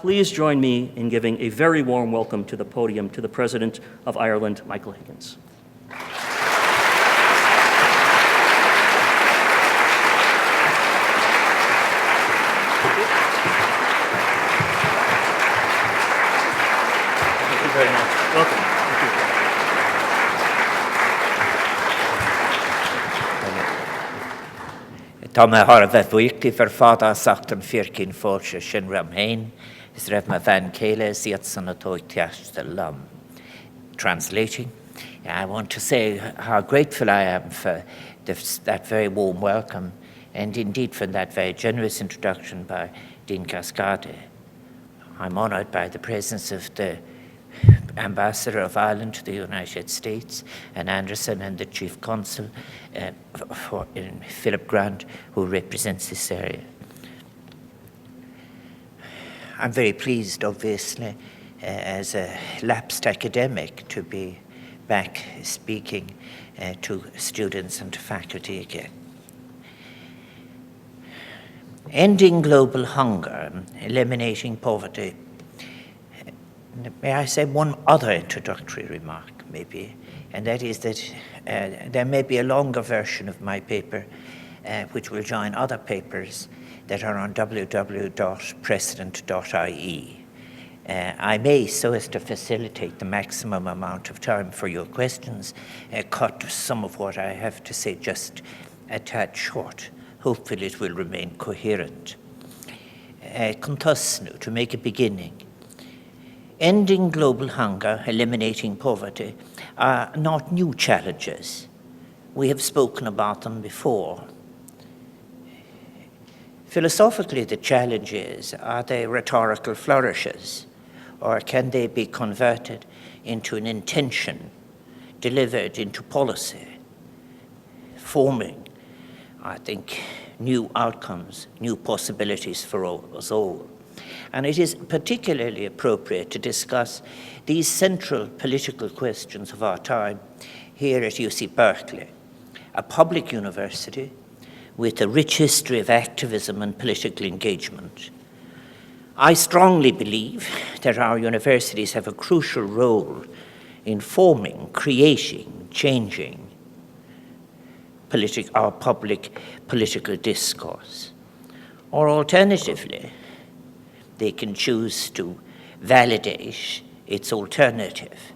please join me in giving a very warm welcome to the podium to the President of Ireland, Michael Higgins. Thank you very much. Welcome. Tá mé thar a bheith bhuaictí for fada sacht an fíorcín fáilte sin ram hain, is raibh me bhean céile siad san ató teasta lam. Translating, I want to say how grateful I am for that very warm welcome, and indeed for that very generous introduction by Dean Cascade. I'm honoured by the presence of the Ambassador of Ireland to the United States, and Anderson, and the Chief Consul, Philip Grant, who represents this area. I'm very pleased, obviously, as a lapsed academic, to be back speaking to students and to faculty again. Ending global hunger, eliminating poverty. May I say one other introductory remark, maybe, and that is that there may be a longer version of my paper which will join other papers that are on www.precedent.ie. I may, so as to facilitate the maximum amount of time for your questions, cut some of what I have to say just a tad short. Hopefully it will remain coherent. Contusnu, to make a beginning. Ending global hunger, eliminating poverty, are not new challenges. We have spoken about them before. Philosophically, the challenge is, are they rhetorical flourishes, or can they be converted into an intention, delivered into policy, forming, I think, new outcomes, new possibilities for us all? And it is particularly appropriate to discuss these central political questions of our time here at UC Berkeley, a public university with a rich history of activism and political engagement. I strongly believe that our universities have a crucial role in forming, creating, changing our public political discourse. Or alternatively, they can choose to validate its alternative.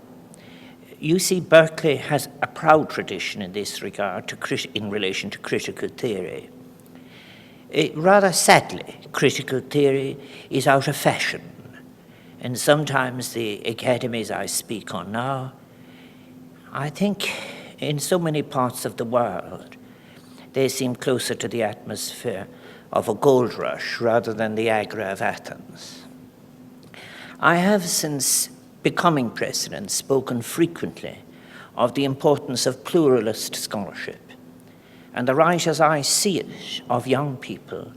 UC Berkeley has a proud tradition in this regard in relation to critical theory. Rather sadly, critical theory is out of fashion, and sometimes the academies I speak on now, I think in so many parts of the world, they seem closer to the atmosphere of a gold rush rather than the Agra of Athens. I have, since becoming president, spoken frequently of the importance of pluralist scholarship and the right, as I see it, of young people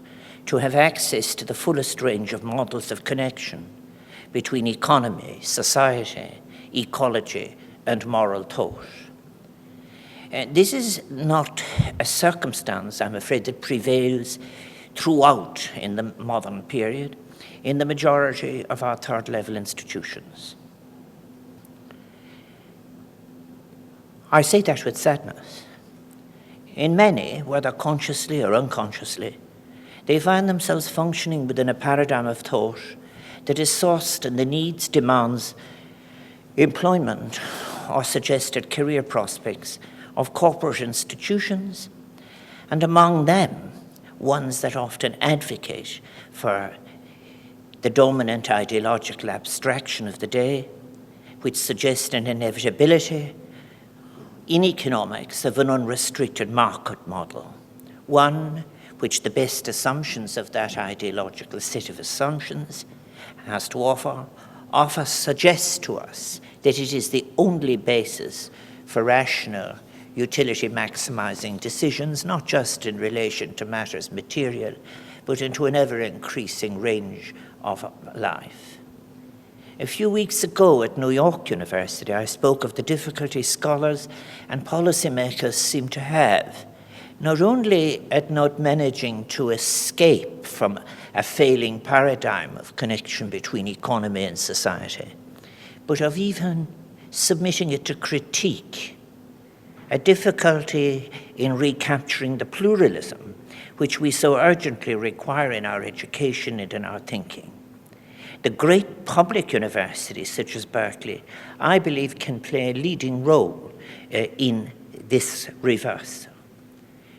to have access to the fullest range of models of connection between economy, society, ecology, and moral thought. This is not a circumstance, I'm afraid, that prevails throughout in the modern period in the majority of our third-level institutions. I say that with sadness. In many, whether consciously or unconsciously, they find themselves functioning within a paradigm of thought that is sourced in the needs, demands, employment, or suggested career prospects of corporate institutions, and among them, ones that often advocate for the dominant ideological abstraction of the day, which suggest an inevitability in economics of an unrestricted market model, one which the best assumptions of that ideological set of assumptions has to offer suggests to us that it is the only basis for rational utility maximizing decisions, not just in relation to matters material, but into an ever-increasing range of life. A few weeks ago at New York University, I spoke of the difficulty scholars and policymakers seem to have not only at not managing to escape from a failing paradigm of connection between economy and society, but of even submitting it to critique, a difficulty in recapturing the pluralism which we so urgently require in our education and in our thinking. The great public universities such as Berkeley, I believe, can play a leading role in this reversal.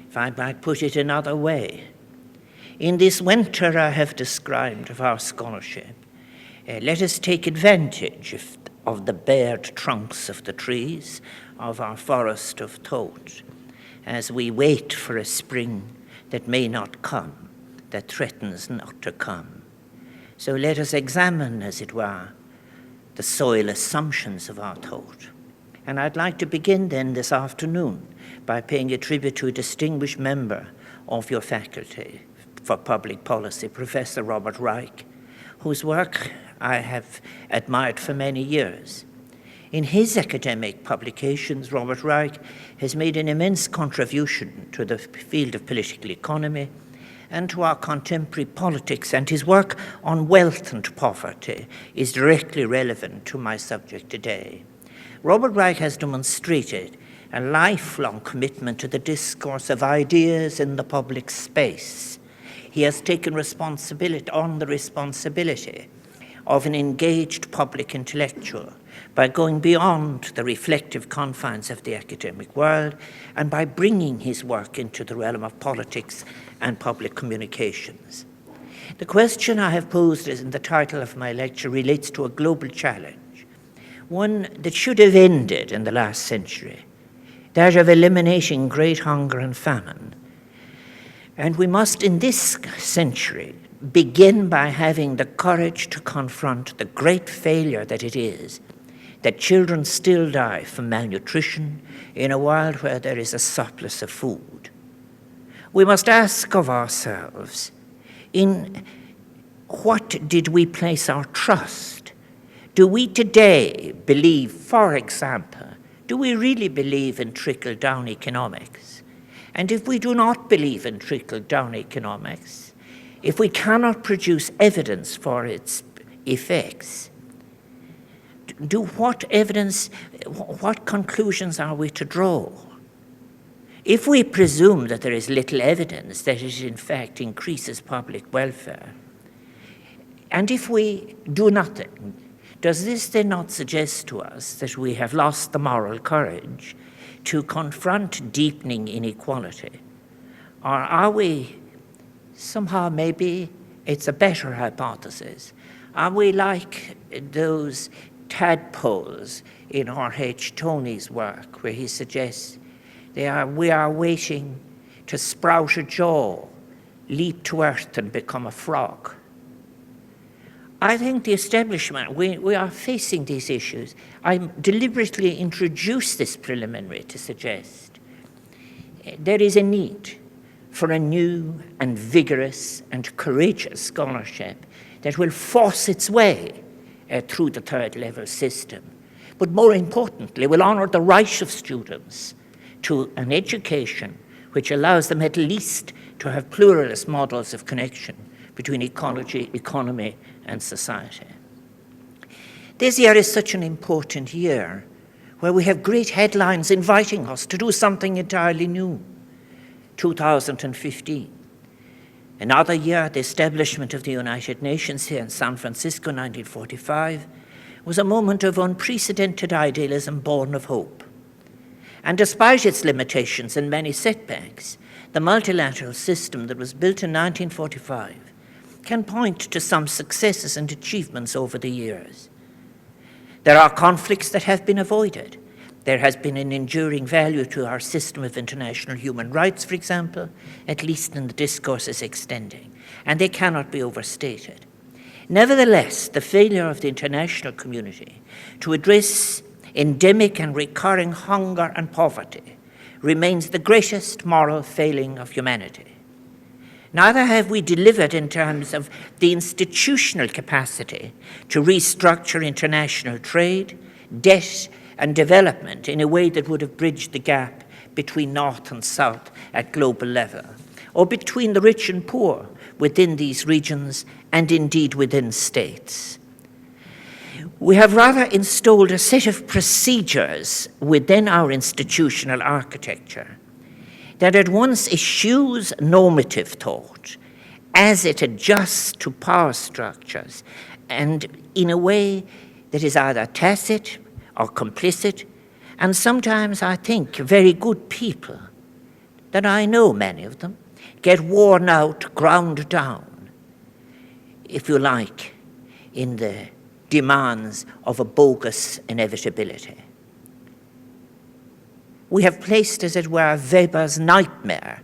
If I might put it another way, in this winter I have described of our scholarship, let us take advantage of the bared trunks of the trees of our forest of thought as we wait for a spring that may not come, that threatens not to come. So let us examine, as it were, the soil assumptions of our thought. And I'd like to begin then this afternoon by paying a tribute to a distinguished member of your faculty for public policy, Professor Robert Reich, whose work I have admired for many years. In his academic publications, Robert Reich has made an immense contribution to the field of political economy and to our contemporary politics, and his work on wealth and poverty is directly relevant to my subject today. Robert Reich has demonstrated a lifelong commitment to the discourse of ideas in the public space. He has taken responsibility of an engaged public intellectual by going beyond the reflective confines of the academic world and by bringing his work into the realm of politics and public communications. The question I have posed in the title of my lecture relates to a global challenge, one that should have ended in the last century, that of eliminating great hunger and famine. And we must, in this century, begin by having the courage to confront the great failure that it is that children still die from malnutrition in a world where there is a surplus of food. We must ask of ourselves, in what did we place our trust? Do we today believe, for example, do we really believe in trickle-down economics? And if we do not believe in trickle-down economics, if we cannot produce evidence for its effects, what conclusions are we to draw? If we presume that there is little evidence that it in fact increases public welfare, and if we do nothing, does this then not suggest to us that we have lost the moral courage to confront deepening inequality? Or are we somehow, maybe it's a better hypothesis, are we like those tadpoles in R.H. Toney's work where he suggests we are waiting to sprout a jaw, leap to earth and become a frog? I think the establishment, we are facing these issues. I deliberately introduced this preliminary to suggest there is a need for a new and vigorous and courageous scholarship that will force its way through the third level system, but more importantly will honor the right of students to an education which allows them at least to have pluralist models of connection between ecology, economy, and society. This year is such an important year where we have great headlines inviting us to do something entirely new. 2015. Another year, the establishment of the United Nations here in San Francisco, 1945, was a moment of unprecedented idealism born of hope. And despite its limitations and many setbacks, the multilateral system that was built in 1945 can point to some successes and achievements over the years. There are conflicts that have been avoided. There has been an enduring value to our system of international human rights, for example, at least in the discourses extending, and they cannot be overstated. Nevertheless, the failure of the international community to address endemic and recurring hunger and poverty remains the greatest moral failing of humanity. Neither have we delivered in terms of the institutional capacity to restructure international trade, debt, and development in a way that would have bridged the gap between North and South at global level, or between the rich and poor within these regions and indeed within states. We have rather installed a set of procedures within our institutional architecture that at once eschews normative thought as it adjusts to power structures, and in a way that is either tacit or complicit, and sometimes, I think, very good people, that I know many of them, get worn out, ground down, if you like, in the demands of a bogus inevitability. We have placed, as it were, Weber's nightmare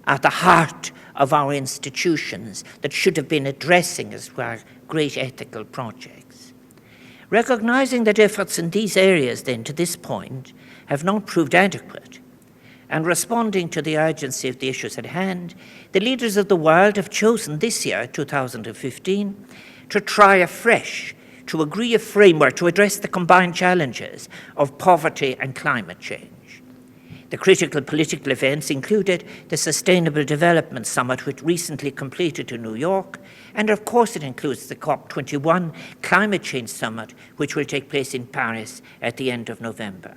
at the heart of our institutions that should have been addressing, as it were, great ethical projects. Recognizing that efforts in these areas, then, to this point, have not proved adequate, and responding to the urgency of the issues at hand, the leaders of the world have chosen this year, 2015, to try afresh to agree a framework to address the combined challenges of poverty and climate change. The critical political events included the Sustainable Development Summit, which recently completed in New York, and of course it includes the COP21 Climate Change Summit, which will take place in Paris at the end of November.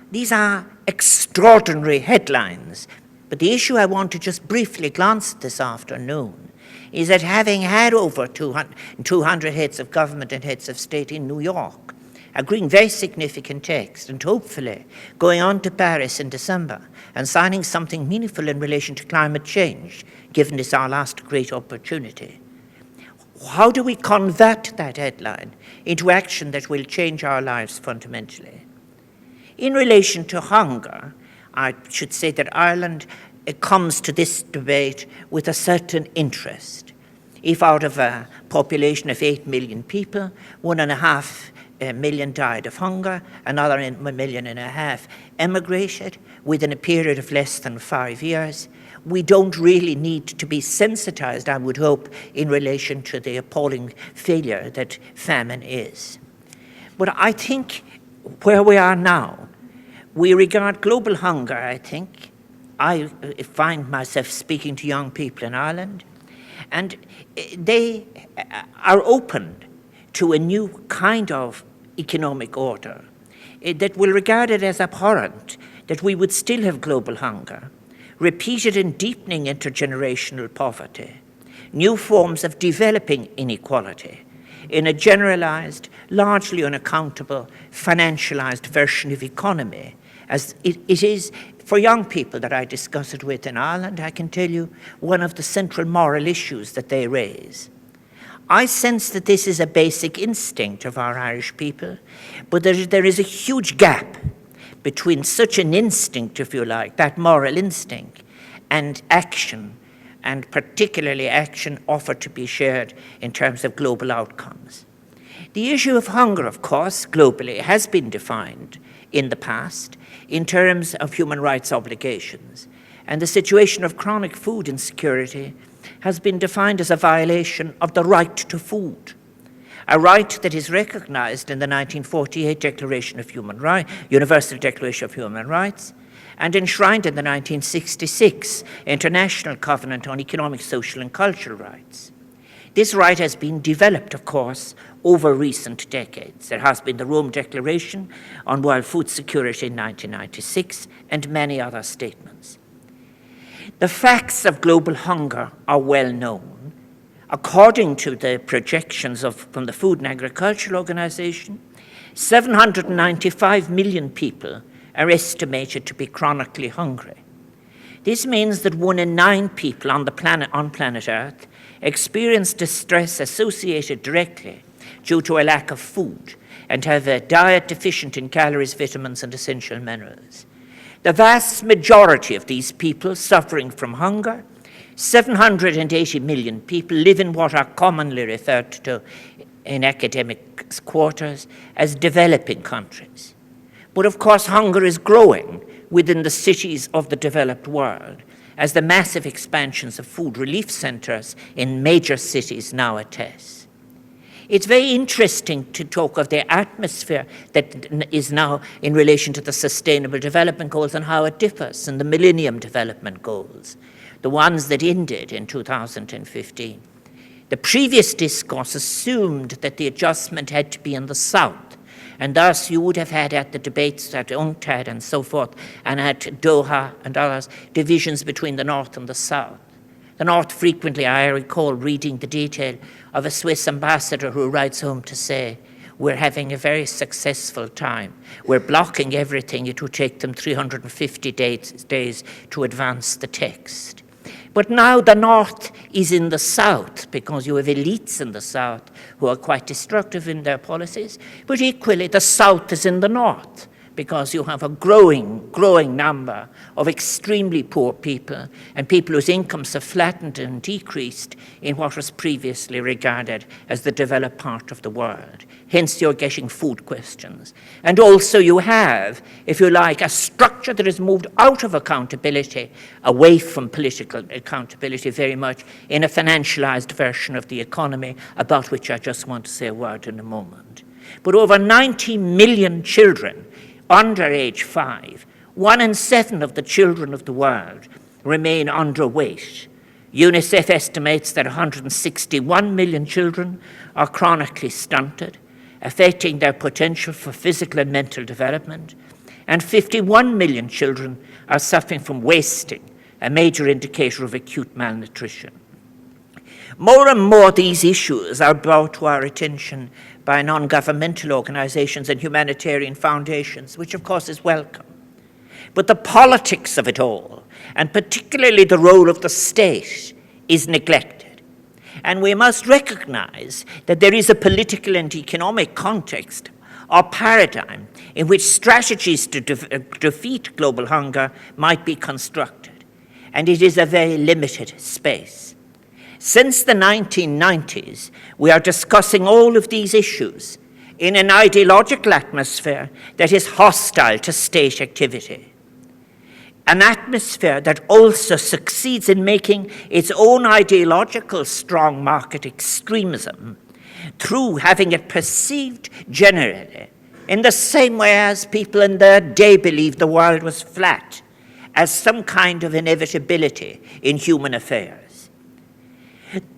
These are extraordinary headlines, but the issue I want to just briefly glance at this afternoon is that having had over 200 heads of government and heads of state in New York, agreeing very significant text, and hopefully going on to Paris in December and signing something meaningful in relation to climate change, given this our last great opportunity. How do we convert that headline into action that will change our lives fundamentally? In relation to hunger, I should say that Ireland comes to this debate with a certain interest. If out of a population of 8 million people, 1.5 million died of hunger, another 1.5 million emigrated within a period of less than 5 years, we don't really need to be sensitized, I would hope, in relation to the appalling failure that famine is. But I think where we are now, we regard global hunger, I think. I find myself speaking to young people in Ireland, and they are open to a new kind of economic order that will regard it as abhorrent that we would still have global hunger, repeated and deepening intergenerational poverty, new forms of developing inequality in a generalized, largely unaccountable, financialized version of economy, as it is for young people that I discuss it with in Ireland. I can tell you one of the central moral issues that they raise. I sense that this is a basic instinct of our Irish people, but there is a huge gap between such an instinct, if you like, that moral instinct, and action, and particularly action offered to be shared in terms of global outcomes. The issue of hunger, of course, globally has been defined in the past in terms of human rights obligations, and the situation of chronic food insecurity has been defined as a violation of the right to food, a right that is recognized in the 1948 Declaration of Human Rights, Universal Declaration of Human Rights, and enshrined in the 1966 International Covenant on Economic, Social, and Cultural Rights. This right has been developed, of course, over recent decades. There has been the Rome Declaration on World Food Security in 1996 and many other statements. The facts of global hunger are well known. According to the projections from the Food and Agriculture Organization, 795 million people are estimated to be chronically hungry. This means that 1 in 9 people on planet Earth experience distress associated directly due to a lack of food and have a diet deficient in calories, vitamins, and essential minerals. The vast majority of these people suffering from hunger, 780 million people, live in what are commonly referred to in academic quarters as developing countries. But of course, hunger is growing within the cities of the developed world, as the massive expansions of food relief centers in major cities now attest. It's very interesting to talk of the atmosphere that is now in relation to the Sustainable Development Goals and how it differs in the Millennium Development Goals, the ones that ended in 2015. The previous discourse assumed that the adjustment had to be in the South, and thus you would have had at the debates at UNCTAD and so forth, and at Doha and others, divisions between the North and the South. The North frequently, I recall reading the detail of a Swiss ambassador who writes home to say, we're having a very successful time. We're blocking everything. It would take them 350 days to advance the text. But now the North is in the South because you have elites in the South who are quite destructive in their policies. But equally, the South is in the North because you have a growing number of extremely poor people and people whose incomes have flattened and decreased in what was previously regarded as the developed part of the world. Hence, you're getting food questions. And also you have, if you like, a structure that has moved out of accountability, away from political accountability very much, in a financialized version of the economy, about which I just want to say a word in a moment. But over 90 million children under age 5, 1 in 7 of the children of the world remain underweight. UNICEF estimates that 161 million children are chronically stunted, affecting their potential for physical and mental development, and 51 million children are suffering from wasting, a major indicator of acute malnutrition. More and more these issues are brought to our attention by non-governmental organizations and humanitarian foundations, which of course is welcome. But the politics of it all, and particularly the role of the state, is neglected. And we must recognize that there is a political and economic context or paradigm in which strategies to defeat global hunger might be constructed. And it is a very limited space. Since the 1990s, we are discussing all of these issues in an ideological atmosphere that is hostile to state activity. An atmosphere that also succeeds in making its own ideological strong market extremism through having it perceived generally in the same way as people in their day believed the world was flat, as some kind of inevitability in human affairs.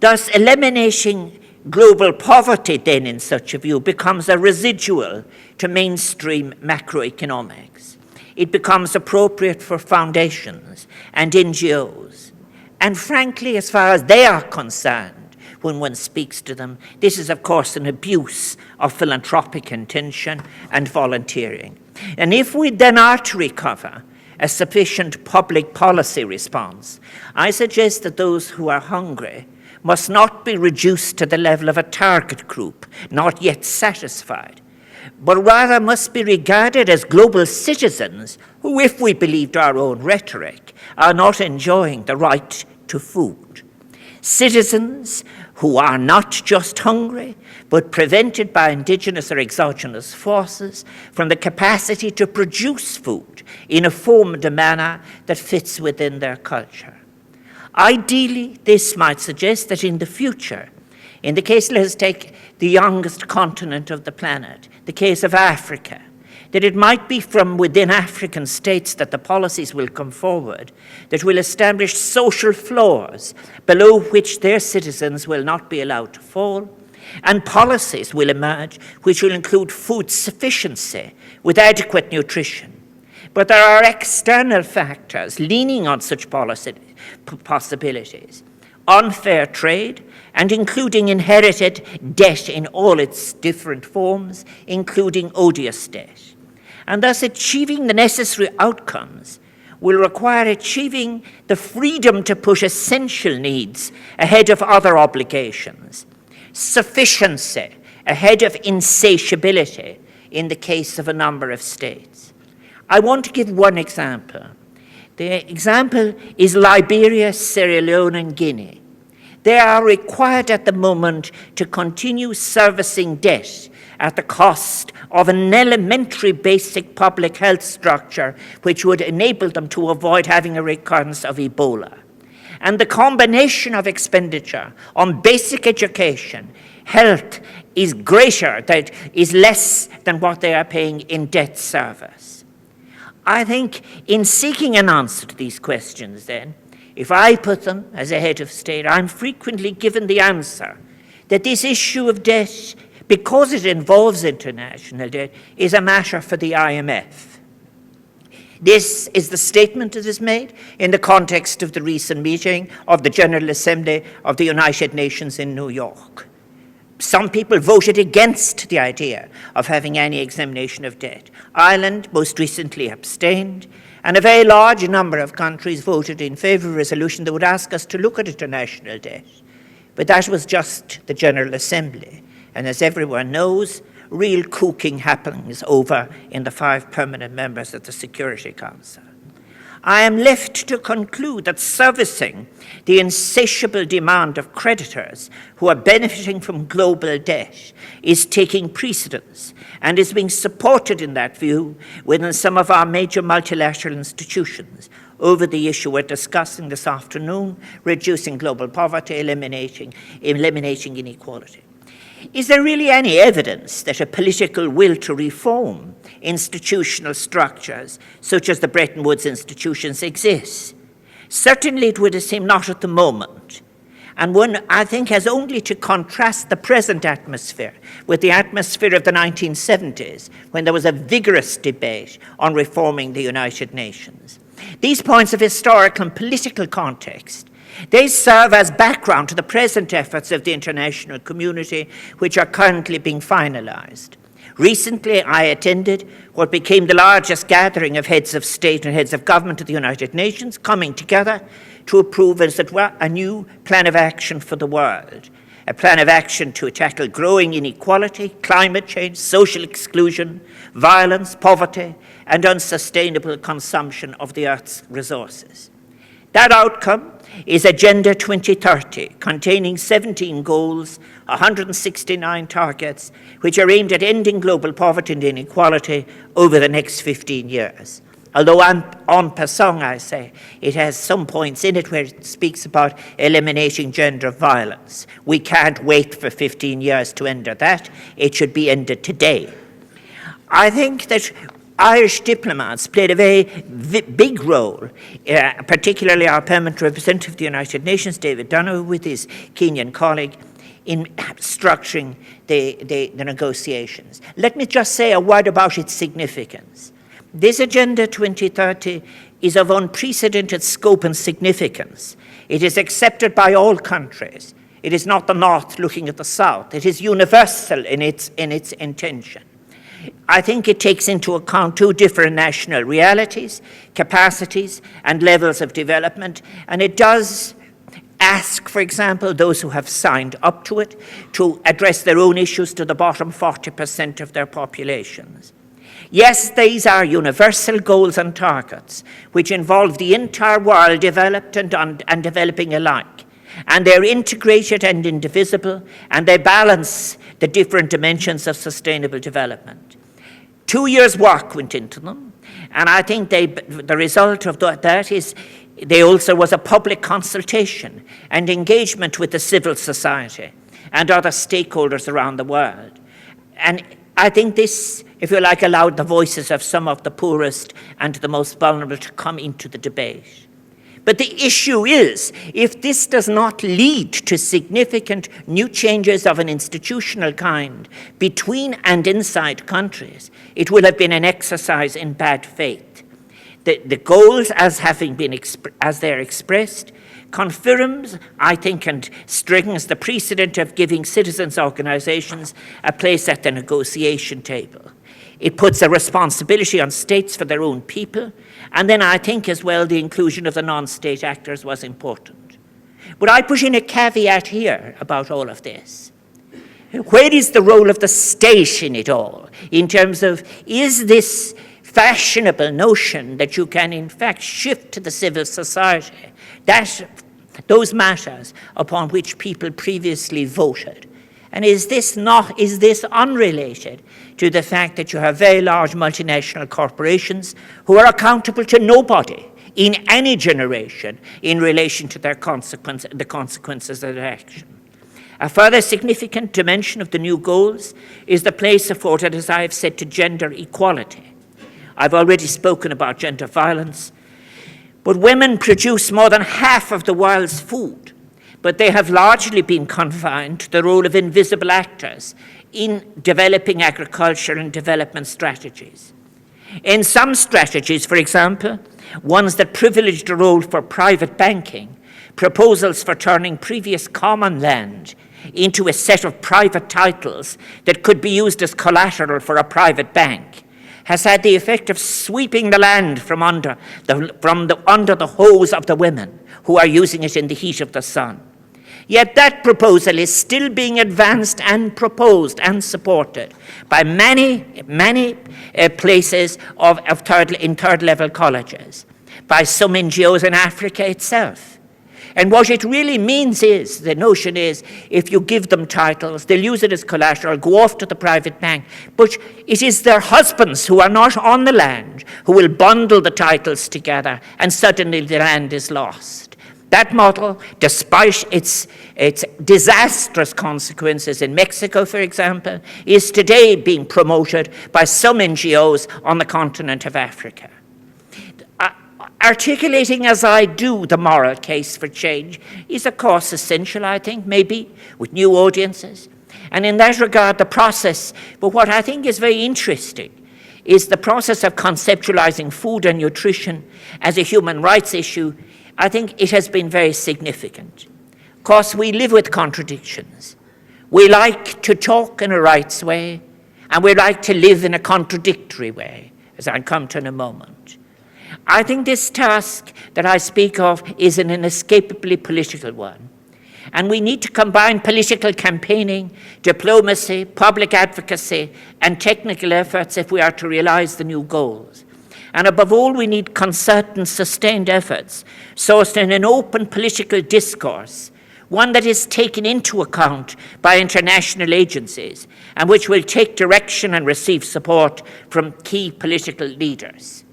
Thus, eliminating global poverty then in such a view becomes a residual to mainstream macroeconomics. It becomes appropriate for foundations and NGOs. And frankly, as far as they are concerned, when one speaks to them, this is of course an abuse of philanthropic intention and volunteering. And if we then are to recover a sufficient public policy response, I suggest that those who are hungry must not be reduced to the level of a target group, not yet satisfied, but rather must be regarded as global citizens who, if we believed our own rhetoric, are not enjoying the right to food. Citizens who are not just hungry, but prevented by indigenous or exogenous forces from the capacity to produce food in a form and a manner that fits within their culture. Ideally, this might suggest that in the future, in the case, let us take the youngest continent of the planet, the case of Africa, that it might be from within African states that the policies will come forward that will establish social floors below which their citizens will not be allowed to fall, and policies will emerge which will include food sufficiency with adequate nutrition. But there are external factors leaning on such possibilities. Unfair trade, and including inherited debt in all its different forms, including odious debt. And thus achieving the necessary outcomes will require achieving the freedom to push essential needs ahead of other obligations, sufficiency ahead of insatiability in the case of a number of states. I want to give one example. The example is Liberia, Sierra Leone, and Guinea. They are required at the moment to continue servicing debt at the cost of an elementary basic public health structure which would enable them to avoid having a recurrence of Ebola. And the combination of expenditure on basic education, health is greater, that is less than what they are paying in debt service. I think in seeking an answer to these questions then, if I put them as a head of state, I'm frequently given the answer that this issue of debt, because it involves international debt, is a matter for the IMF. This is the statement that is made in the context of the recent meeting of the General Assembly of the United Nations in New York. Some people voted against the idea of having any examination of debt. Ireland most recently abstained, and a very large number of countries voted in favour of a resolution that would ask us to look at international debt. But that was just the General Assembly. And as everyone knows, real cooking happens over in the 5 permanent members of the Security Council. I am left to conclude that servicing the insatiable demand of creditors who are benefiting from global debt is taking precedence and is being supported in that view within some of our major multilateral institutions over the issue we're discussing this afternoon, reducing global poverty, eliminating inequality. Is there really any evidence that a political will to reform institutional structures, such as the Bretton Woods institutions, exists? Certainly it would seem not at the moment. And one, I think, has only to contrast the present atmosphere with the atmosphere of the 1970s, when there was a vigorous debate on reforming the United Nations. These points of historical and political context, they serve as background to the present efforts of the international community, which are currently being finalized. Recently, I attended what became the largest gathering of heads of state and heads of government of the United Nations, coming together to approve, as it were, a new plan of action for the world, a plan of action to tackle growing inequality, climate change, social exclusion, violence, poverty, and unsustainable consumption of the Earth's resources. That outcome is Agenda 2030, containing 17 goals, 169 targets, which are aimed at ending global poverty and inequality over the next 15 years. Although en passant, I say, it has some points in it where it speaks about eliminating gender violence. We can't wait for 15 years to end that. It should be ended today. I think that Irish diplomats played a very big role, particularly our permanent representative of the United Nations, David Donoghue, with his Kenyan colleague, in structuring the negotiations. Let me just say a word about its significance. This Agenda 2030 is of unprecedented scope and significance. It is accepted by all countries. It is not the North looking at the South. It is universal in its intention. I think it takes into account 2 different national realities, capacities, and levels of development, and it does ask, for example, those who have signed up to it to address their own issues to the bottom 40% of their populations. Yes, these are universal goals and targets, which involve the entire world developed and developing alike. And they're integrated and indivisible, and they balance the different dimensions of sustainable development. 2 years' work went into them, and I think the result of that is there also was a public consultation and engagement with the civil society and other stakeholders around the world. And I think this, if you like, allowed the voices of some of the poorest and the most vulnerable to come into the debate. But the issue is, if this does not lead to significant new changes of an institutional kind between and inside countries, it will have been an exercise in bad faith. The goals, as they're expressed, confirms, I think, and strengthens the precedent of giving citizens' organizations a place at the negotiation table. It puts a responsibility on states for their own people, and then I think as well the inclusion of the non-state actors was important. But I put in a caveat here about all of this. Where is the role of the state in it all, in terms of, is this fashionable notion that you can in fact shift to the civil society those matters upon which people previously voted? And is this unrelated to the fact that you have very large multinational corporations who are accountable to nobody in any generation in relation to the consequences of their action? A further significant dimension of the new goals is the place afforded, as I have said, to gender equality. I've already spoken about gender violence, but women produce more than half of the world's food, but they have largely been confined to the role of invisible actors in developing agriculture and development strategies. In some strategies, for example, ones that privileged a role for private banking, proposals for turning previous common land into a set of private titles that could be used as collateral for a private bank has had the effect of sweeping the land from under the hose of the women who are using it in the heat of the sun. Yet that proposal is still being advanced and proposed and supported by many places in third-level colleges, by some NGOs in Africa itself. And what it really means is, the notion is, if you give them titles, they'll use it as collateral, go off to the private bank. But it is their husbands who are not on the land who will bundle the titles together, and suddenly the land is lost. That model, despite its disastrous consequences in Mexico, for example, is today being promoted by some NGOs on the continent of Africa. Articulating as I do the moral case for change is, of course, essential, I think, maybe with new audiences. And in that regard, the process, but what I think is very interesting, is the process of conceptualizing food and nutrition as a human rights issue. I think it has been very significant. Of course, we live with contradictions. We like to talk in a rights way, and we like to live in a contradictory way, as I'll come to in a moment. I think this task that I speak of is an inescapably political one. And we need to combine political campaigning, diplomacy, public advocacy, and technical efforts if we are to realize the new goals. And above all, we need concerted and sustained efforts sourced in an open political discourse, one that is taken into account by international agencies and which will take direction and receive support from key political leaders.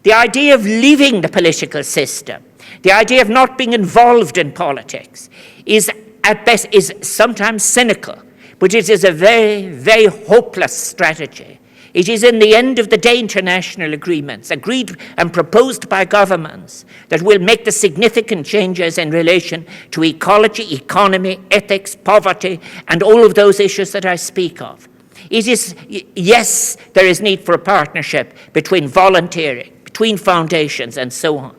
The idea of leaving the political system, the idea of not being involved in politics, is at best is sometimes cynical, but it is a very, very hopeless strategy. It is in the end of the day international agreements agreed and proposed by governments that will make the significant changes in relation to ecology, economy, ethics, poverty, and all of those issues that I speak of. It is, yes, there is need for a partnership between volunteering, between foundations, and so on.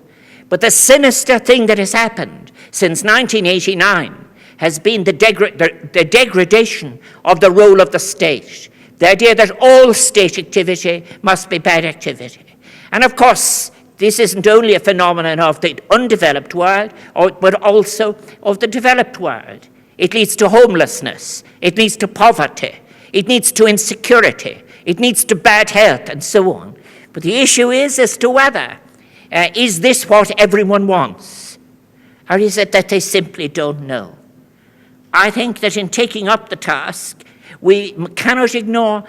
But the sinister thing that has happened since 1989 has been the degradation of the role of the state. The idea that all state activity must be bad activity. And of course, this isn't only a phenomenon of the undeveloped world, but also of the developed world. It leads to homelessness. It leads to poverty. It leads to insecurity. It leads to bad health, and so on. But the issue is as to whether, is this what everyone wants? Or is it that they simply don't know? I think that in taking up the task, we cannot ignore,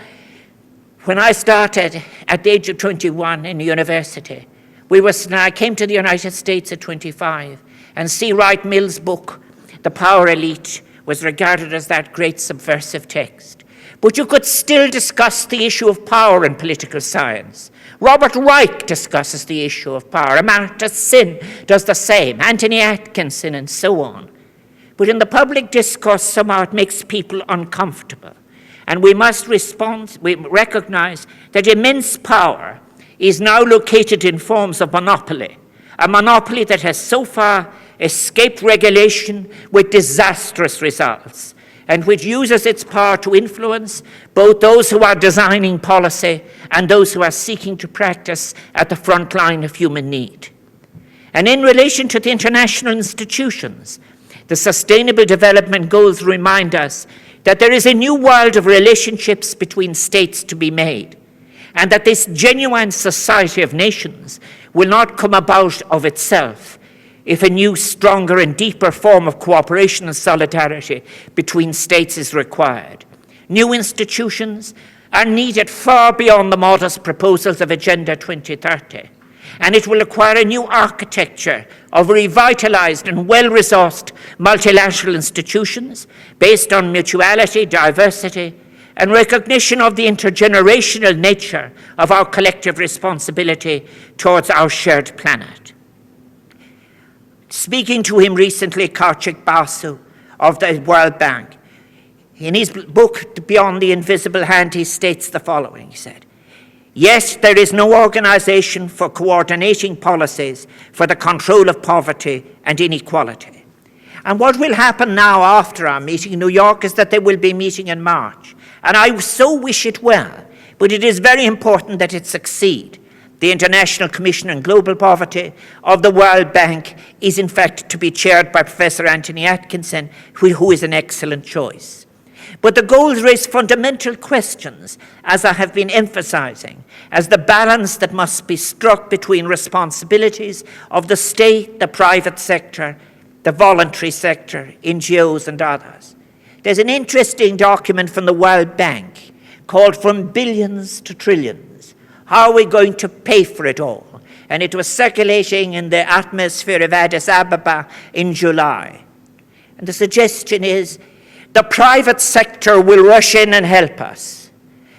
when I started at the age of 21 in university, I came to the United States at 25, and C. Wright Mill's book, The Power Elite, was regarded as that great subversive text. But you could still discuss the issue of power in political science. Robert Reich discusses the issue of power. Amartya Sen does the same. Anthony Atkinson, and so on. But in the public discourse, somehow it makes people uncomfortable. And we must we recognize that immense power is now located in forms of monopoly. A monopoly that has so far escaped regulation with disastrous results, and which uses its power to influence both those who are designing policy and those who are seeking to practice at the front line of human need. And in relation to the international institutions, the Sustainable Development Goals remind us that there is a new world of relationships between states to be made, and that this genuine society of nations will not come about of itself if a new, stronger, and deeper form of cooperation and solidarity between states is required. New institutions are needed far beyond the modest proposals of Agenda 2030. and it will require a new architecture of revitalized and well-resourced multilateral institutions based on mutuality, diversity, and recognition of the intergenerational nature of our collective responsibility towards our shared planet. Speaking to him recently, Kartik Basu of the World Bank, in his book, Beyond the Invisible Hand, he states the following. He said, "Yes, there is no organization for coordinating policies for the control of poverty and inequality. And what will happen now after our meeting in New York is that they will be meeting in March. And I so wish it well, but it is very important that it succeed. The International Commission on Global Poverty of the World Bank is in fact to be chaired by Professor Anthony Atkinson, who is an excellent choice. But the goals raise fundamental questions, as I have been emphasizing, as the balance that must be struck between responsibilities of the state, the private sector, the voluntary sector, NGOs and others. There's an interesting document from the World Bank called From Billions to Trillions. How are we going to pay for it all? And it was circulating in the atmosphere of Addis Ababa in July. And the suggestion is, the private sector will rush in and help us.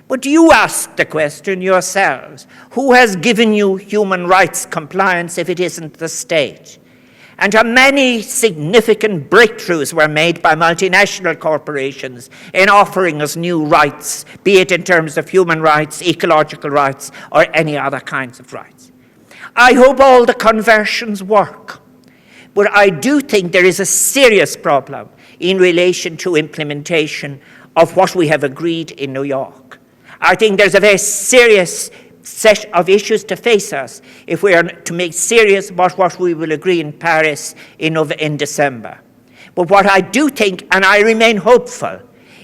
But you ask the question yourselves, who has given you human rights compliance if it isn't the state? And how many significant breakthroughs were made by multinational corporations in offering us new rights, be it in terms of human rights, ecological rights, or any other kinds of rights. I hope all the conversions work, but I do think there is a serious problem in relation to implementation of what we have agreed in New York. I think there's a very serious set of issues to face us if we are to make serious about what we will agree in Paris in December. But what I do think, and I remain hopeful,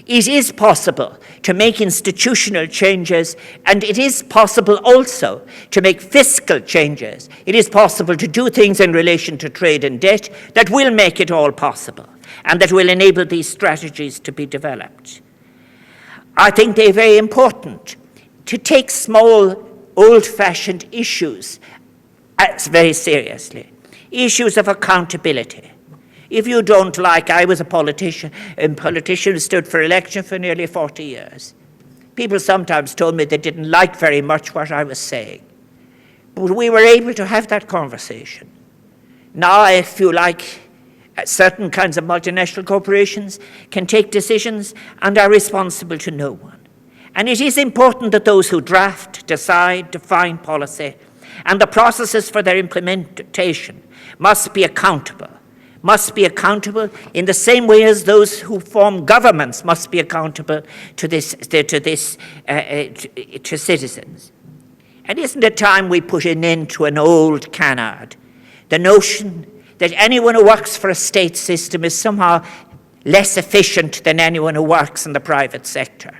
it is possible to make institutional changes, and it is possible also to make fiscal changes. It is possible to do things in relation to trade and debt that will make it all possible, and that will enable these strategies to be developed. I think they're very important to take small, old-fashioned issues very seriously. Issues of accountability. If you don't like, I was a politician who stood for election for nearly 40 years. People sometimes told me they didn't like very much what I was saying. But we were able to have that conversation. Now, if you like, certain kinds of multinational corporations can take decisions and are responsible to no one. And it is important that those who draft, decide, define policy, and the processes for their implementation must be accountable in the same way as those who form governments must be accountable to citizens. And isn't it time we put an end to an old canard, the notion that anyone who works for a state system is somehow less efficient than anyone who works in the private sector?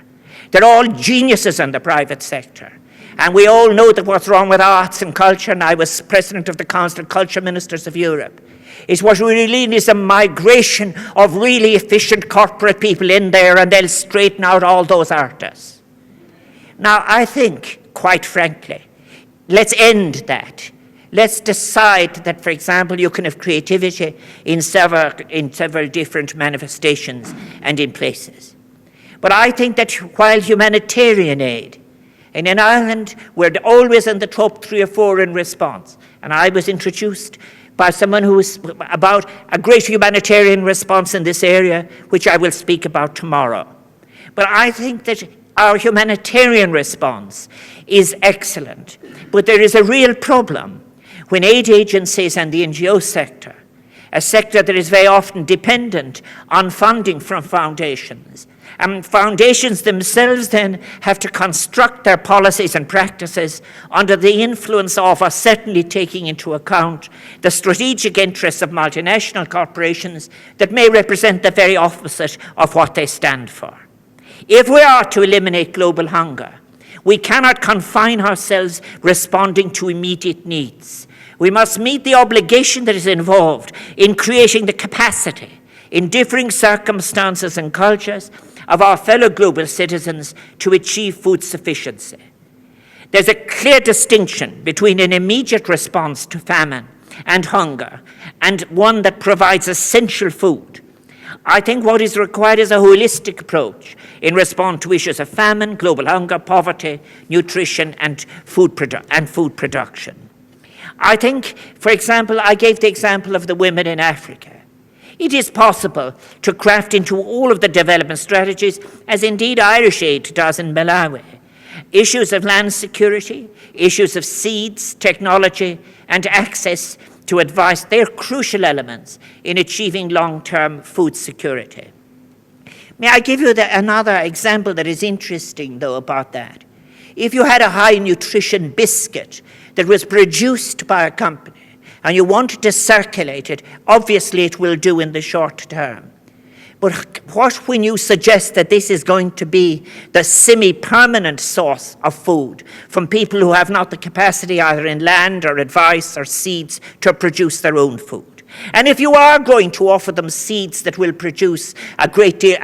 They're all geniuses in the private sector. And we all know that what's wrong with arts and culture, and I was president of the Council of Culture Ministers of Europe, is what we really need is a migration of really efficient corporate people in there, and they'll straighten out all those artists. Now, I think, quite frankly, let's end that. Let's decide that, for example, you can have creativity in several different manifestations and in places. But I think that while humanitarian aid, and in Ireland, we're always in the top 3 or 4 in response. And I was introduced by someone who was about a great humanitarian response in this area, which I will speak about tomorrow. But I think that our humanitarian response is excellent. But there is a real problem when aid agencies and the NGO sector, a sector that is very often dependent on funding from foundations, and foundations themselves then have to construct their policies and practices under the influence of, or certainly taking into account, the strategic interests of multinational corporations that may represent the very opposite of what they stand for. If we are to eliminate global hunger, we cannot confine ourselves responding to immediate needs. We must meet the obligation that is involved in creating the capacity in differing circumstances and cultures of our fellow global citizens to achieve food sufficiency. There's a clear distinction between an immediate response to famine and hunger and one that provides essential food. I think what is required is a holistic approach in response to issues of famine, global hunger, poverty, nutrition, and food production. I think, for example, I gave the example of the women in Africa. It is possible to craft into all of the development strategies, as indeed Irish Aid does in Malawi, issues of land security, issues of seeds, technology, and access to advice. They're crucial elements in achieving long-term food security. May I give you another example that is interesting, though, about that? If you had a high-nutrition biscuit that was produced by a company and you wanted to circulate it, obviously it will do in the short term. But what when you suggest that this is going to be the semi-permanent source of food from people who have not the capacity either in land or advice or seeds to produce their own food? And if you are going to offer them seeds that will produce a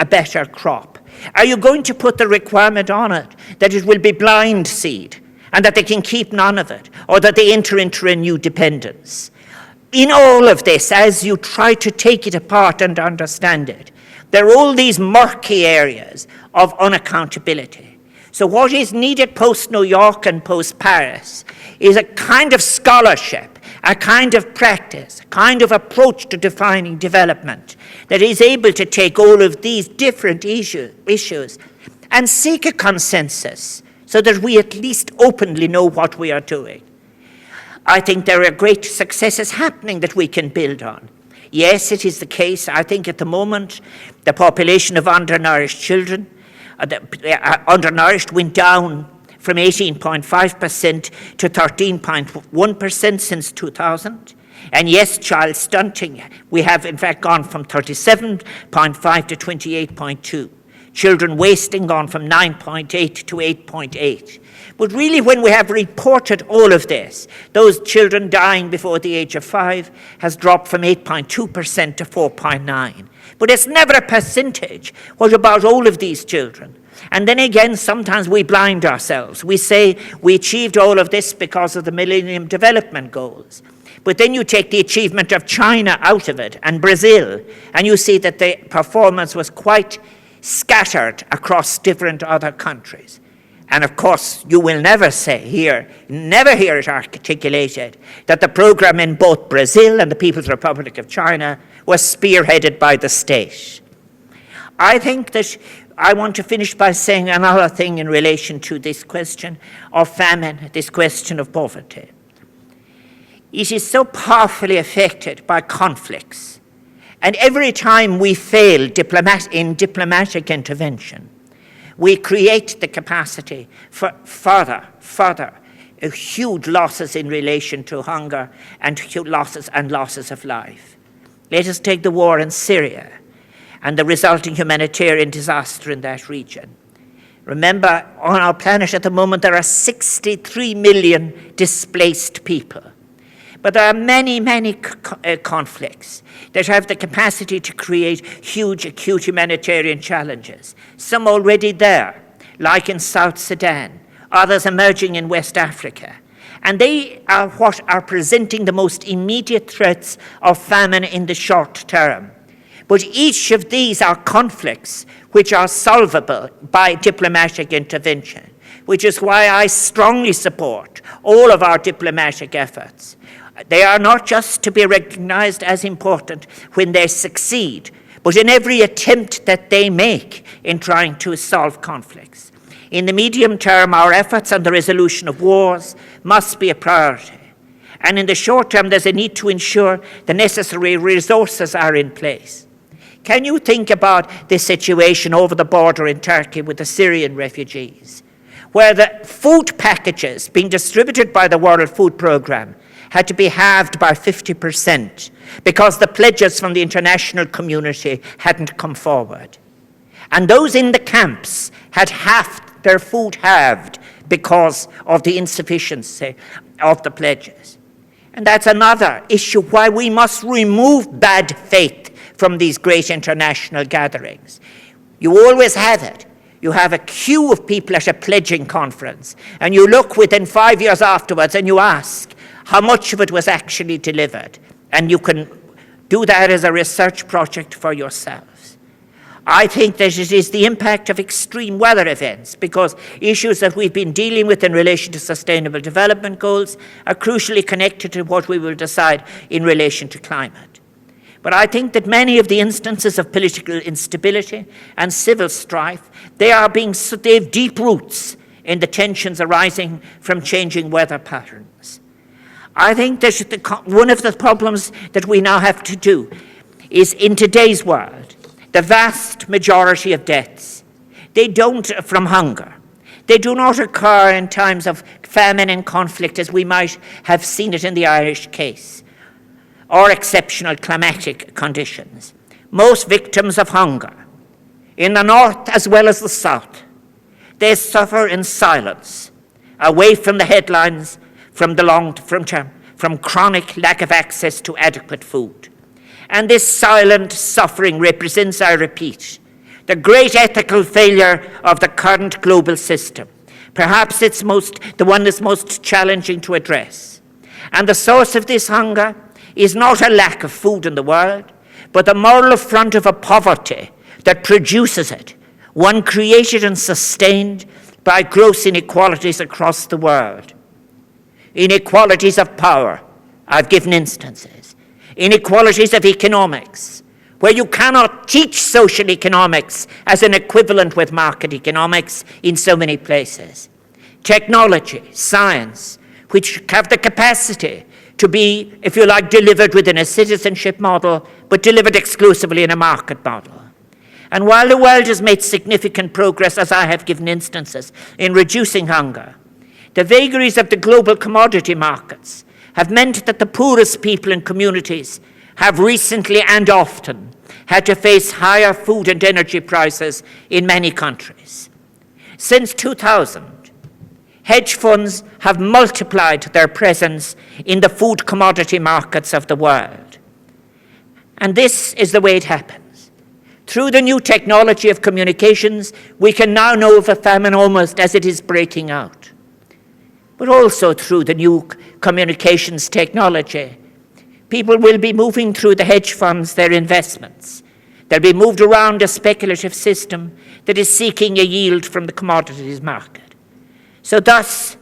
better crop, are you going to put the requirement on it that it will be blind seed and that they can keep none of it, or that they enter into a new dependence? In all of this, as you try to take it apart and understand it, there are all these murky areas of unaccountability. So what is needed post-New York and post-Paris is a kind of scholarship, a kind of practice, a kind of approach to defining development that is able to take all of these different issues and seek a consensus so that we at least openly know what we are doing. I think there are great successes happening that we can build on. Yes, it is the case. I think at the moment, the population of undernourished children, undernourished went down from 18.5% to 13.1% since 2000. And yes, child stunting, we have in fact gone from 37.5 to 28.2. Children wasting gone from 9.8 to 8.8. But really, when we have reported all of this, those children dying before the age of 5 has dropped from 8.2% to 4.9%. But it's never a percentage. What about all of these children? And then again, sometimes we blind ourselves. We say we achieved all of this because of the Millennium Development Goals. But then you take the achievement of China out of it and Brazil, and you see that the performance was quite scattered across different other countries. And of course, you will never hear it articulated that the program in both Brazil and the People's Republic of China was spearheaded by the state. I think that I want to finish by saying another thing in relation to this question of famine, this question of poverty. It is so powerfully affected by conflicts. And every time we fail in diplomatic intervention, we create the capacity for further huge losses in relation to hunger and losses of life. Let us take the war in Syria and the resulting humanitarian disaster in that region. Remember, on our planet at the moment, there are 63 million displaced people. But there are many, many conflicts that have the capacity to create huge acute humanitarian challenges. Some already there, like in South Sudan, others emerging in West Africa. And they are what are presenting the most immediate threats of famine in the short term. But each of these are conflicts which are solvable by diplomatic intervention, which is why I strongly support all of our diplomatic efforts. They are not just to be recognized as important when they succeed, but in every attempt that they make in trying to solve conflicts. In the medium term, our efforts on the resolution of wars must be a priority. And in the short term, there's a need to ensure the necessary resources are in place. Can you think about this situation over the border in Turkey with the Syrian refugees, where the food packages being distributed by the World Food Programme had to be halved by 50% because the pledges from the international community hadn't come forward. And those in the camps had halved their food halved because of the insufficiency of the pledges. And that's another issue why we must remove bad faith from these great international gatherings. You always have it. you have a queue of people at a pledging conference, and you look within 5 years afterwards and you ask how much of it was actually delivered. And you can do that as a research project for yourselves. I think that it is the impact of extreme weather events, because issues that we've been dealing with in relation to sustainable development goals are crucially connected to what we will decide in relation to climate. But I think that many of the instances of political instability and civil strife, they have deep roots in the tensions arising from changing weather patterns. I think that one of the problems that we now have to do is, in today's world, the vast majority of deaths, they don't from hunger. They do not occur in times of famine and conflict as we might have seen it in the Irish case, or exceptional climatic conditions. Most victims of hunger, in the north as well as the south, they suffer in silence, away from the headlines, from chronic lack of access to adequate food. And this silent suffering represents, I repeat, the great ethical failure of the current global system. Perhaps it's the one that's most challenging to address. And the source of this hunger is not a lack of food in the world, but the moral affront of a poverty that produces it, one created and sustained by gross inequalities across the world. Inequalities of power, I've given instances. Inequalities of economics, where you cannot teach social economics as an equivalent with market economics in so many places. Technology, science, which have the capacity to be, if you like, delivered within a citizenship model, but delivered exclusively in a market model. And while the world has made significant progress, as I have given instances, in reducing hunger, the vagaries of the global commodity markets have meant that the poorest people and communities have recently and often had to face higher food and energy prices in many countries. Since 2000, hedge funds have multiplied their presence in the food commodity markets of the world. And this is the way it happens. Through the new technology of communications, we can now know of a famine almost as it is breaking out. But also through the new communications technology, people will be moving through the hedge funds their investments. They'll be moved around a speculative system that is seeking a yield from the commodities market. So thus,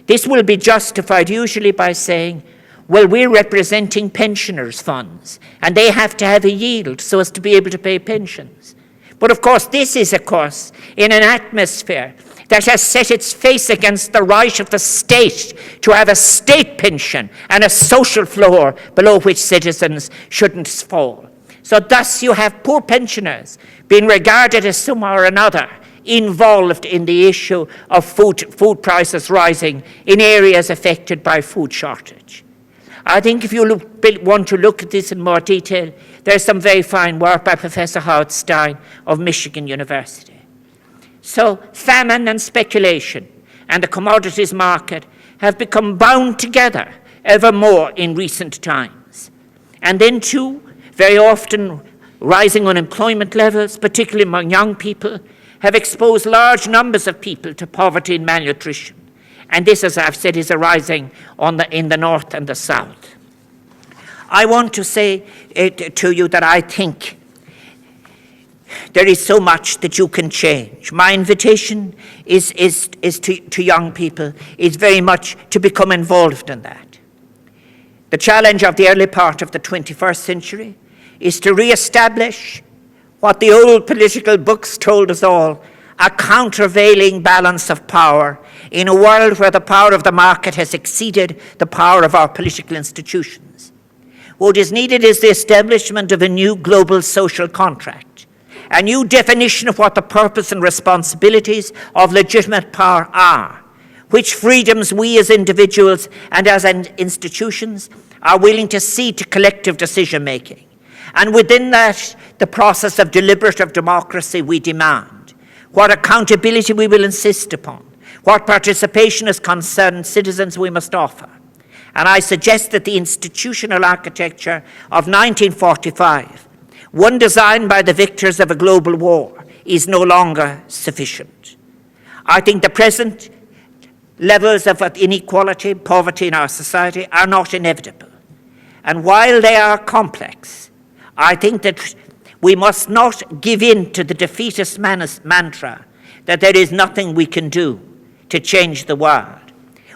this will be justified usually by saying, well, we're representing pensioners' funds, and they have to have a yield so as to be able to pay pensions. But of course, this is, in an atmosphere that has set its face against the right of the state to have a state pension and a social floor below which citizens shouldn't fall. So thus you have poor pensioners being regarded as somehow or another involved in the issue of food prices rising in areas affected by food shortage. I think if you want to look at this in more detail, there's some very fine work by Professor Howard Stein of Michigan University. So famine and speculation and the commodities market have become bound together ever more in recent times. And then too, very often rising unemployment levels, particularly among young people, have exposed large numbers of people to poverty and malnutrition. And this, as I've said, is arising in the north and the south. I want to say to you that I think there is so much that you can change. My invitation is to young people is very much to become involved in that. The challenge of the early part of the 21st century is to re-establish what the old political books told us all, a countervailing balance of power in a world where the power of the market has exceeded the power of our political institutions. What is needed is the establishment of a new global social contract, a new definition of what the purpose and responsibilities of legitimate power are, which freedoms we as individuals and as institutions are willing to cede to collective decision-making. And within that, the process of deliberative democracy we demand, what accountability we will insist upon, what participation as concerned citizens we must offer. And I suggest that the institutional architecture of 1945, one designed by the victors of a global war, is no longer sufficient. I think the present levels of inequality, poverty in our society are not inevitable. And while they are complex, I think that we must not give in to the defeatist mantra that there is nothing we can do to change the world.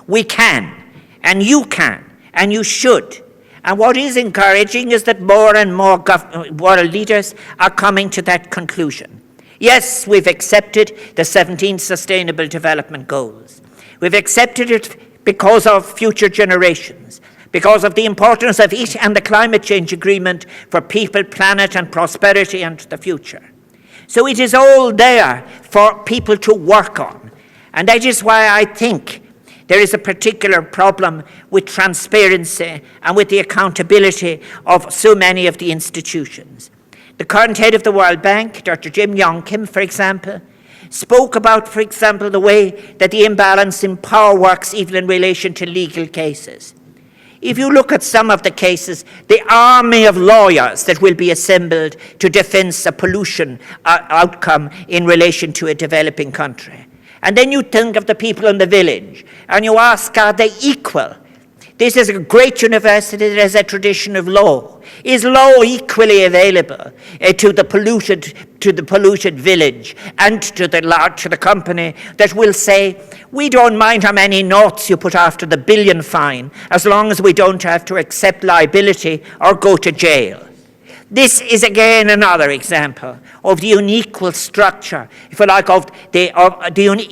We can, and you can, and you should. And what is encouraging is that more and more world leaders are coming to that conclusion. Yes, we've accepted the 17 Sustainable Development Goals. We've accepted it because of future generations, because of the importance of it and the climate change agreement for people, planet, and prosperity and the future. So it is all there for people to work on. And that is why I think there is a particular problem with transparency and with the accountability of so many of the institutions. The current head of the World Bank, Dr. Jim Yong Kim, for example, spoke about, for example, the way that the imbalance in power works even in relation to legal cases. If you look at some of the cases, the army of lawyers that will be assembled to defend a pollution outcome in relation to a developing country. And then you think of the people in the village, and you ask, are they equal? This is a great university that has a tradition of law. Is law equally available to the polluted village and to the company that will say, we don't mind how many noughts you put after the billion fine, as long as we don't have to accept liability or go to jail? This is again another example of the unequal structure, if you like, of the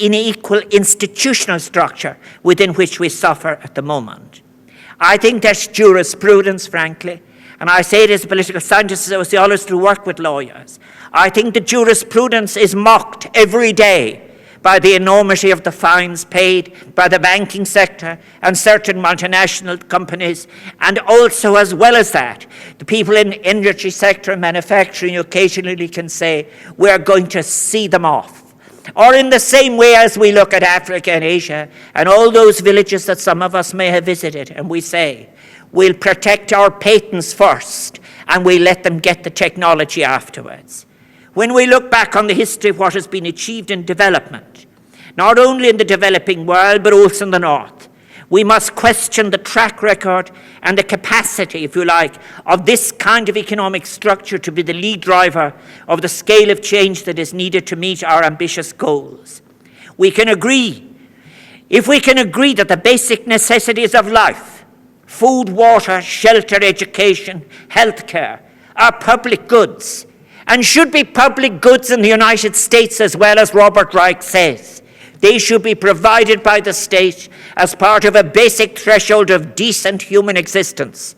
unequal institutional structure within which we suffer at the moment. I think that's jurisprudence, frankly, and I say it as a political scientist, sociologist who work with lawyers. I think the jurisprudence is mocked every day by the enormity of the fines paid by the banking sector and certain multinational companies, and also, as well as that, the people in the energy sector and manufacturing occasionally can say, we're going to see them off. Or in the same way as we look at Africa and Asia and all those villages that some of us may have visited, and we say, we'll protect our patents first and we'll let them get the technology afterwards. When we look back on the history of what has been achieved in development, not only in the developing world, but also in the North, we must question the track record and the capacity, if you like, of this kind of economic structure to be the lead driver of the scale of change that is needed to meet our ambitious goals. We can agree, if we can agree that the basic necessities of life, food, water, shelter, education, healthcare, are public goods, and should be public goods in the United States as well, as Robert Reich says. They should be provided by the state as part of a basic threshold of decent human existence.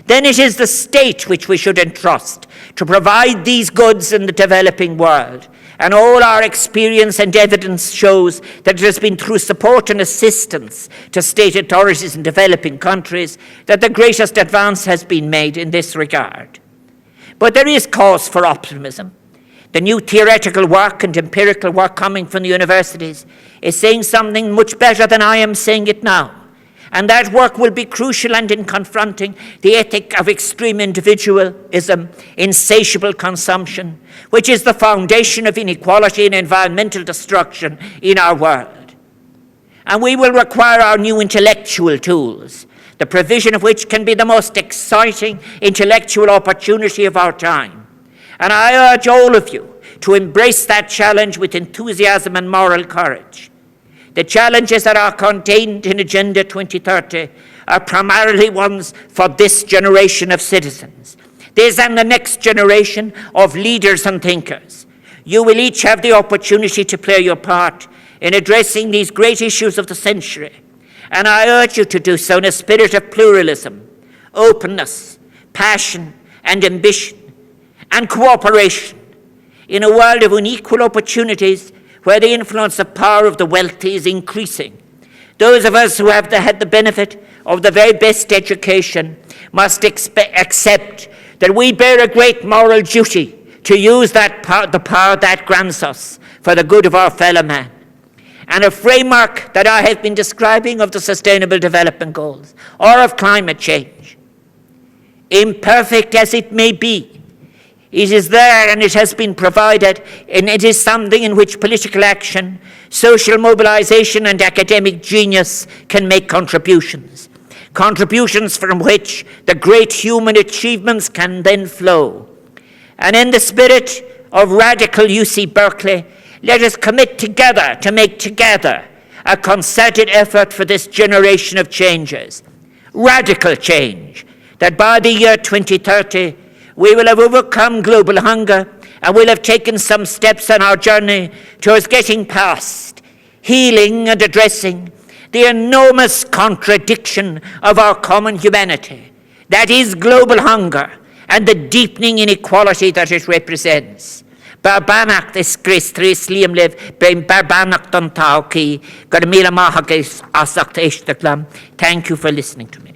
Then it is the state which we should entrust to provide these goods in the developing world. And all our experience and evidence shows that it has been through support and assistance to state authorities in developing countries that the greatest advance has been made in this regard. But there is cause for optimism. The new theoretical work and empirical work coming from the universities is saying something much better than I am saying it now. And that work will be crucial and in confronting the ethic of extreme individualism, insatiable consumption, which is the foundation of inequality and environmental destruction in our world. And we will require our new intellectual tools, the provision of which can be the most exciting intellectual opportunity of our time. And I urge all of you to embrace that challenge with enthusiasm and moral courage. The challenges that are contained in Agenda 2030 are primarily ones for this generation of citizens. This and the next generation of leaders and thinkers. You will each have the opportunity to play your part in addressing these great issues of the century. And I urge you to do so in a spirit of pluralism, openness, passion, and ambition, and cooperation in a world of unequal opportunities where the influence of power of the wealthy is increasing. Those of us who have had the benefit of the very best education must accept that we bear a great moral duty to use the power that grants us for the good of our fellow man. And a framework that I have been describing of the Sustainable Development Goals or of climate change, imperfect as it may be, It is there and it has been provided, and it is something in which political action, social mobilization, and academic genius can make contributions. Contributions from which the great human achievements can then flow. And in the spirit of radical UC Berkeley, let us commit together to make together a concerted effort for this generation of changes. Radical change, that by the year 2030, we will have overcome global hunger and we'll have taken some steps on our journey towards getting past, healing and addressing the enormous contradiction of our common humanity. That is global hunger and the deepening inequality that it represents. Barbanach this Chris Tris Liam Liv, Ben Barbanach Don Tauki, Godamila Mahagis Asakt Eshtaklam. Thank you for listening to me.